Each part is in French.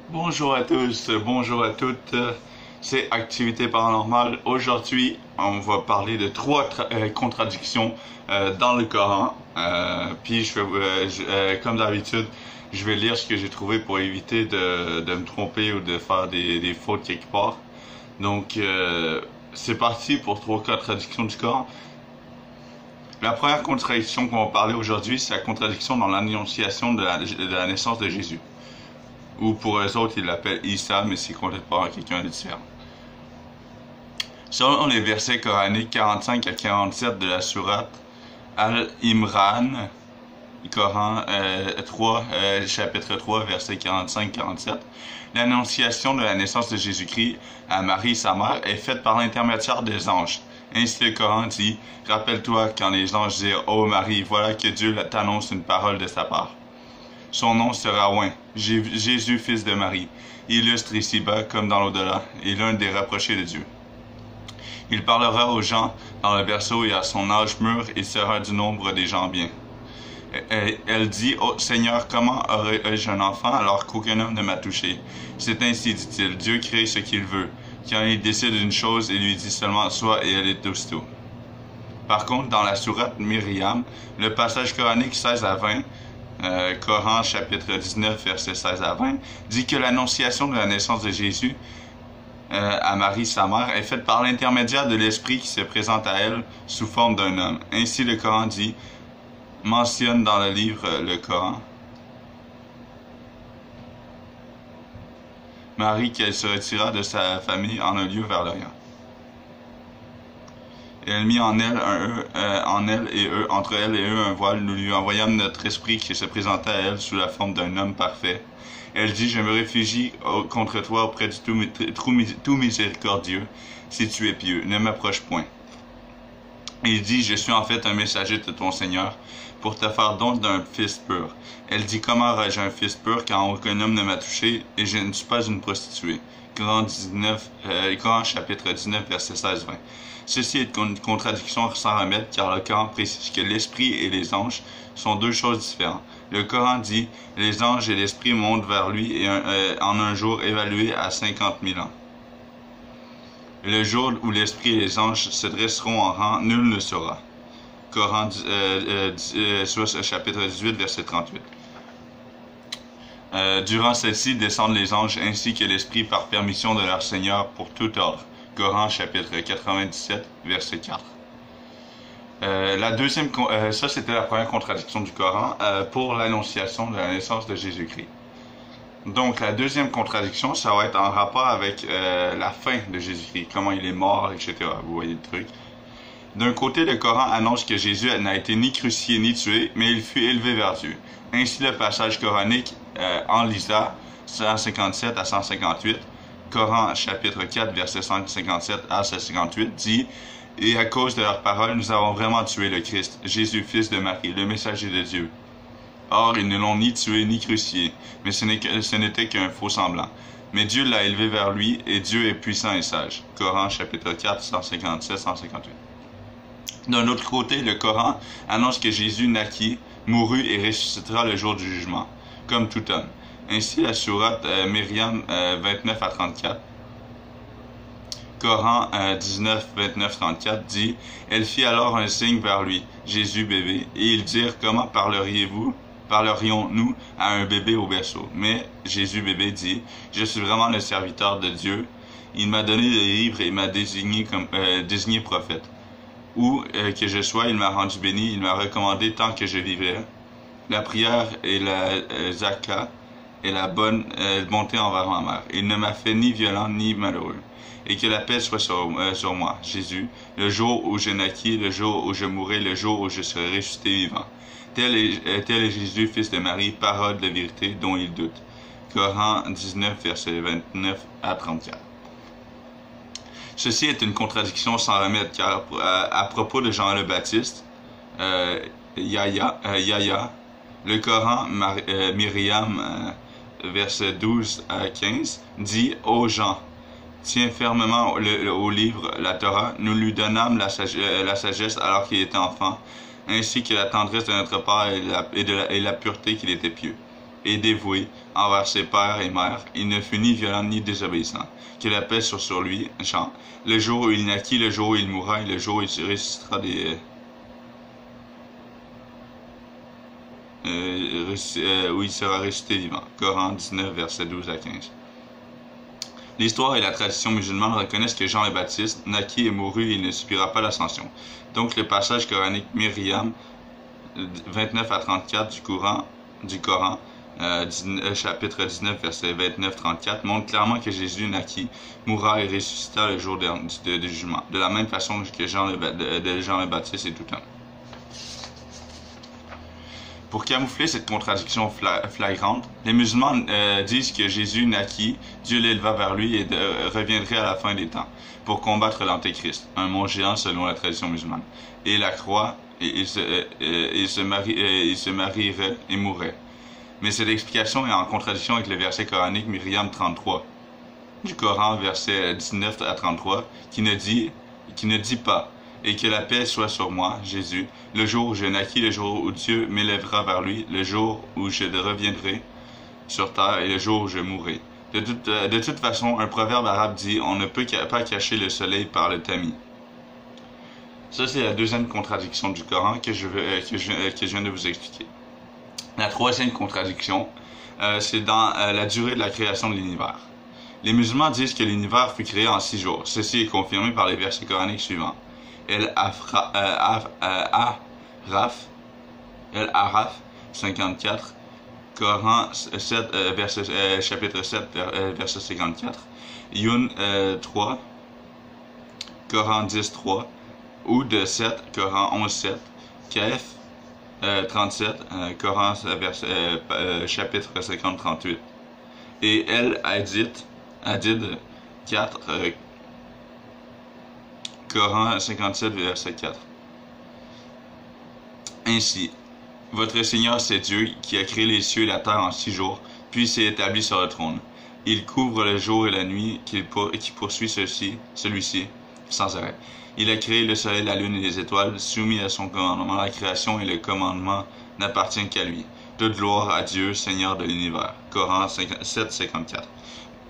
Bonjour à tous, bonjour à toutes, c'est Activité Paranormale. Aujourd'hui, on va parler de trois contradictions dans le Coran. Puis, comme d'habitude, je vais lire ce que j'ai trouvé pour éviter de me tromper ou de faire des fautes quelque part. Donc, c'est parti pour trois contradictions du Coran. La première contradiction qu'on va parler aujourd'hui, c'est la contradiction dans l'annonciation de la naissance de Jésus. Ou pour eux autres, ils l'appellent Isa, mais c'est complètement quelqu'un de différent. Selon les versets coraniques 45 à 47 de la sourate Al-Imran, Coran 3, chapitre 3, verset 45-47, l'annonciation de la naissance de Jésus-Christ à Marie, sa mère, est faite par l'intermédiaire des anges. Ainsi le Coran dit, « Rappelle-toi quand les anges dirent, Ô Marie, voilà que Dieu t'annonce une parole de sa part. Son nom sera oint, Jésus, fils de Marie, illustre ici-bas comme dans l'au-delà, et l'un des rapprochés de Dieu. Il parlera aux gens dans le berceau et à son âge mûr, il sera du nombre des gens bien. Elle dit, oh Seigneur, comment aurais-je un enfant alors qu'aucun homme ne m'a touché? C'est ainsi, dit-il, Dieu crée ce qu'il veut. Quand il décide une chose, il lui dit seulement soit et elle est aussitôt. Par contre, dans la sourate Myriam, le passage coranique 16 à 20, Coran chapitre 19 versets 16 à 20, dit que l'annonciation de la naissance de Jésus à Marie, sa mère, est faite par l'intermédiaire de l'Esprit qui se présente à elle sous forme d'un homme. Ainsi le Coran dit, mentionne dans le livre le Coran, Marie qu'elle se retira de sa famille en un lieu vers l'Orient. Et elle mit en elle et eux, entre elle et eux un voile. Nous lui envoyâmes notre esprit qui se présentait à elle sous la forme d'un homme parfait. Elle dit, je me réfugie contre toi auprès du tout miséricordieux, si tu es pieux, ne m'approche point. Il dit, je suis en fait un messager de ton Seigneur, pour te faire don d'un fils pur. Elle dit, comment aurais-je un fils pur quand aucun homme ne m'a touché, et je ne suis pas une prostituée. Coran chapitre 19, verset 16-20. Ceci est une contradiction sans remède, car le Coran précise que l'esprit et les anges sont deux choses différentes. Le Coran dit, les anges et l'esprit montent vers lui et en un jour évalué à 50 000 ans. Le jour où l'esprit et les anges se dresseront en rang, nul ne saura. Coran chapitre 18, verset 38. Durant celle-ci descendent les anges ainsi que l'esprit par permission de leur Seigneur pour tout ordre. Coran chapitre 97, verset 4. Ça c'était la première contradiction du Coran pour l'annonciation de la naissance de Jésus-Christ. Donc la deuxième contradiction, ça va être en rapport avec la fin de Jésus-Christ, comment il est mort, etc. Vous voyez le truc. D'un côté, le Coran annonce que Jésus n'a été ni crucifié ni tué, mais il fut élevé vers Dieu. Ainsi, le passage coranique en Lisa 157 à 158, Coran chapitre 4, verset 157 à 158 dit « Et à cause de leurs paroles, nous avons vraiment tué le Christ, Jésus, fils de Marie, le messager de Dieu. Or, ils ne l'ont ni tué ni crucifié, mais ce n'était qu'un faux semblant. Mais Dieu l'a élevé vers lui, et Dieu est puissant et sage. » Coran chapitre 4, 157-158. D'un autre côté, le Coran annonce que Jésus naquit, mourut et ressuscitera le jour du jugement, comme tout homme. Ainsi, la sourate Myriam 29 à 34, Coran 19, 29, 34 dit « Elle fit alors un signe vers lui, Jésus bébé, et ils dirent « Comment parlerions-nous à un bébé au berceau ?» Mais Jésus bébé dit « Je suis vraiment le serviteur de Dieu. Il m'a donné le livre et m'a désigné prophète. Où que je sois, il m'a rendu béni, il m'a recommandé tant que je vivrai. La prière et la zakat et la bonne bonté envers ma mère. Il ne m'a fait ni violent ni malheureux. Et que la paix soit sur moi, Jésus, le jour où je naquis, le jour où je mourrai, le jour où je serai ressuscité vivant. Tel est Jésus, fils de Marie, parole de vérité dont il doute. » Coran 19, versets 29 à 34. Ceci est une contradiction sans remède, car à propos de Jean le Baptiste, Yahya, le Coran Myriam, versets 12 à 15, dit « Ô Jean, tiens fermement au livre, la Torah, nous lui donnâmes la sagesse alors qu'il était enfant, ainsi que la tendresse de notre Père et la pureté qu'il était pieux. et dévoué envers ses pères et mères. Il ne fut ni violent ni désobéissant. Que la paix soit sur lui. Genre, le jour où il naquit, le jour où il mourra et le jour où il se ressuscitera où il sera ressuscité vivant. Coran 19, versets 12 à 15. L'histoire et la tradition musulmane reconnaissent que Jean le Baptiste naquit et mourut et il ne subira pas l'ascension. Donc le passage coranique Myriam 29 à 34 du Coran chapitre 19 verset 29-34 montre clairement que Jésus naquit, mourra et ressuscita le jour du jugement, de la même façon que Jean le Baptiste est tout homme. Pour camoufler cette contradiction flagrante, les musulmans disent que Jésus naquit, Dieu l'éleva vers lui et reviendrait à la fin des temps pour combattre l'Antéchrist, un mont géant selon la tradition musulmane, et la croix, et il se marierait et mourrait. Mais cette explication est en contradiction avec le verset coranique Myriam 33 du Coran, verset 19 à 33, qui ne dit pas « Et que la paix soit sur moi, Jésus, le jour où je naquis, le jour où Dieu m'élèvera vers lui, le jour où je reviendrai sur terre et le jour où je mourrai. » De toute façon, un proverbe arabe dit « On ne peut pas cacher le soleil par le tamis. » Ça, c'est la deuxième contradiction du Coran que je viens de vous expliquer. La troisième contradiction, c'est dans la durée de la création de l'univers. Les musulmans disent que l'univers fut créé en 6 jours. Ceci est confirmé par les versets coraniques suivants. El-Araf 54, Coran 7, chapitre 7, verset 54, Yun 3, Coran 10, 3, Oud 7, Coran 11, 7, Kaif 37, Coran chapitre 50, 38, et El-Hadid 4, Coran 57, verset 4. Ainsi, votre Seigneur c'est Dieu qui a créé les cieux et la terre en 6 jours, puis s'est établi sur le trône. Il couvre le jour et la nuit qui poursuit celui-ci sans arrêt. Il a créé le soleil, la lune et les étoiles, soumis à son commandement. La création et le commandement n'appartiennent qu'à lui. Toute gloire à Dieu, Seigneur de l'univers. Coran 7, 54.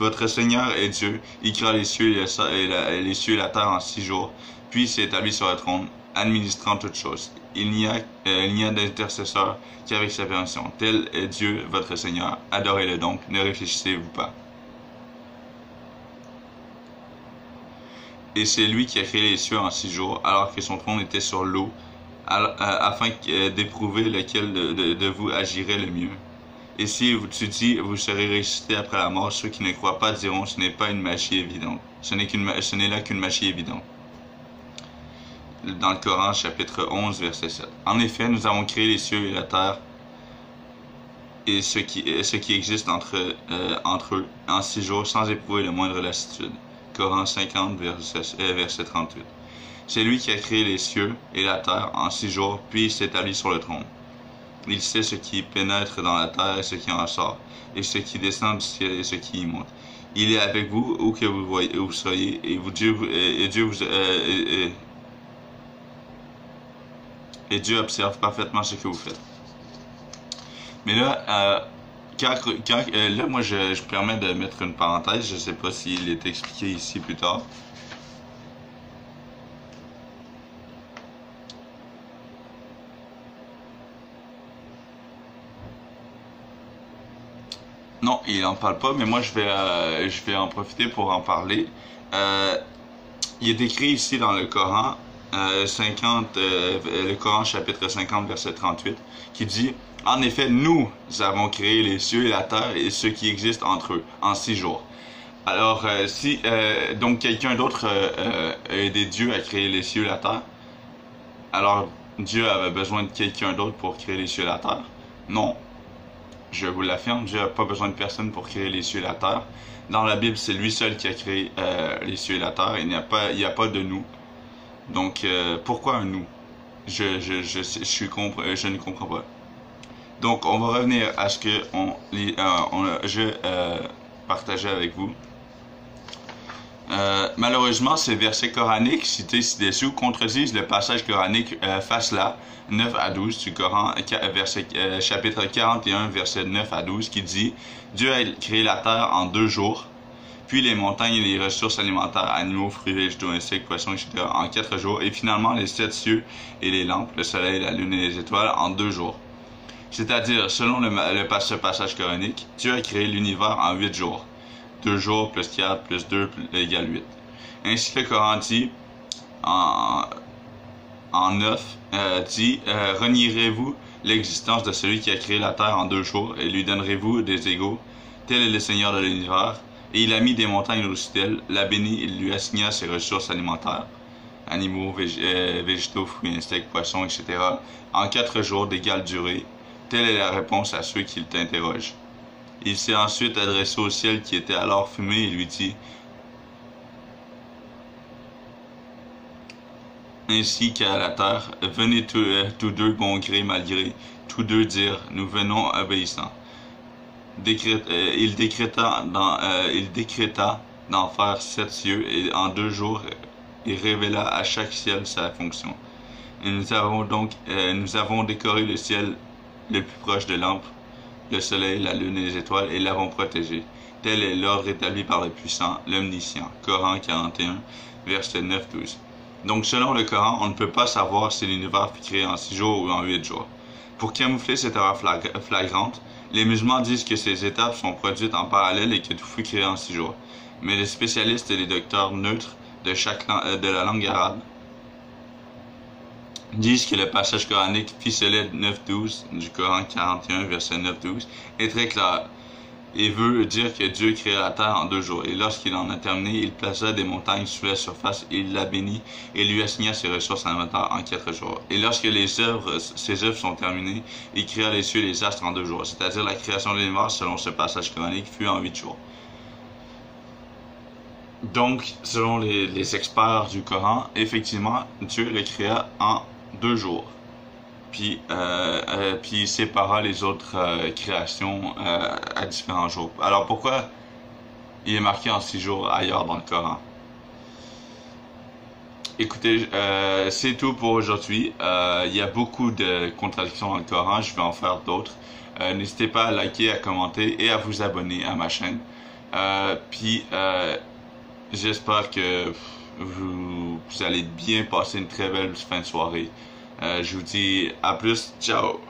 Votre Seigneur est Dieu, il créa les cieux et la terre en 6 jours, puis s'est établi sur le trône, administrant toutes choses. Il n'y a d'intercesseur qu'avec sa permission. Tel est Dieu, votre Seigneur. Adorez-le donc, ne réfléchissez-vous pas. Et c'est lui qui a créé les cieux en 6 jours, alors que son trône était sur l'eau, afin d'éprouver lequel de vous agirait le mieux. Et si tu dis, vous serez ressuscité après la mort, ceux qui ne croient pas diront, ce n'est pas une magie évidente. Ce n'est là qu'une magie évidente. Dans le Coran, chapitre 11, verset 7. En effet, nous avons créé les cieux et la terre, et ce qui existe entre eux, en 6 jours, sans éprouver la moindre lassitude. Coran 50, verset 38. C'est lui qui a créé les cieux et la terre en 6 jours, puis il s'établit sur le trône. Il sait ce qui pénètre dans la terre et ce qui en sort, et ce qui descend du ciel et ce qui y monte. Il est avec vous où que vous soyez, et Dieu observe parfaitement ce que vous faites. Mais là, là, moi, je me permets de mettre une parenthèse. Je ne sais pas s'il est expliqué ici plus tard. Non, il n'en parle pas, mais moi, je vais en profiter pour en parler. Il est écrit ici dans le Coran, le Coran chapitre 50, verset 38, qui dit... En effet, nous avons créé les cieux et la terre et ce qui existe entre eux en 6 jours. Alors, si donc quelqu'un d'autre a aidé Dieu à créer les cieux et la terre, alors Dieu avait besoin de quelqu'un d'autre pour créer les cieux et la terre? Non. Je vous l'affirme, Dieu n'a pas besoin de personne pour créer les cieux et la terre. Dans la Bible, c'est lui seul qui a créé les cieux et la terre. Il n'y a pas de nous. Donc, pourquoi un nous? Je ne comprends pas. Donc, on va revenir à ce que je partageais avec vous. Malheureusement, ces versets coraniques cités ci-dessous contredisent le passage coranique Fasla 9 à 12 du Coran, chapitre 41, verset 9 à 12, qui dit « Dieu a créé la terre en 2 jours, puis les montagnes et les ressources alimentaires, animaux, fruits, végétaux, insectes, poissons, etc. en 4 jours, et finalement les 7 cieux et les lampes, le soleil, la lune et les étoiles en 2 jours. » C'est-à-dire, selon ce passage coranique, Dieu a créé l'univers en 8 jours. 2 jours plus 4 plus 2 égale 8. Ainsi le Coran dit en 9, renierez-vous l'existence de celui qui a créé la terre en 2 jours et lui donnerez-vous des égaux? Tel est le Seigneur de l'univers. Et il a mis des montagnes au-dessus d'elle, l'a bénie et lui assigna ses ressources alimentaires, animaux, végétaux, fruits, insectes, poissons, etc. en 4 jours d'égale durée. Telle est la réponse à ceux qui t'interrogent. Il s'est ensuite adressé au ciel qui était alors fumé et lui dit, ainsi qu'à la terre, venez tous deux bon gré mal gré, tous deux dire, nous venons obéissants. Il décréta d'en faire 7 cieux et en 2 jours il révéla à chaque ciel sa fonction. Et nous avons décoré le ciel le plus proche de l'ample, le soleil, la lune et les étoiles, et l'avons protégé. Tel est l'ordre établi par le puissant, l'omniscient. Coran 41, verset 9-12. Donc, selon le Coran, on ne peut pas savoir si l'univers fut créé en 6 jours ou en 8 jours. Pour camoufler cette erreur flagrante, les musulmans disent que ces étapes sont produites en parallèle et que tout fut créé en 6 jours. Mais les spécialistes et les docteurs neutres de la langue arabe disent que le passage coranique ficelé 9-12 du Coran 41, verset 9-12 est très clair et veut dire que Dieu créa la terre en 2 jours. Et lorsqu'il en a terminé, il plaça des montagnes sous la surface, il la bénit et lui assigna ses ressources alimentaires en 4 jours. Et lorsque ses œuvres sont terminées, il créa les cieux et les astres en 2 jours. C'est-à-dire la création de l'univers, selon ce passage coranique, fut en 8 jours. Donc, selon les experts du Coran, effectivement, Dieu le créa en 2 jours. Puis il sépara les autres créations à différents jours. Alors pourquoi il est marqué en 6 jours ailleurs dans le Coran? Écoutez, c'est tout pour aujourd'hui. Il y a beaucoup de contradictions dans le Coran, je vais en faire d'autres. N'hésitez pas à liker, à commenter et à vous abonner à ma chaîne. J'espère que vous allez bien passer une très belle fin de soirée. Je vous dis à plus, ciao!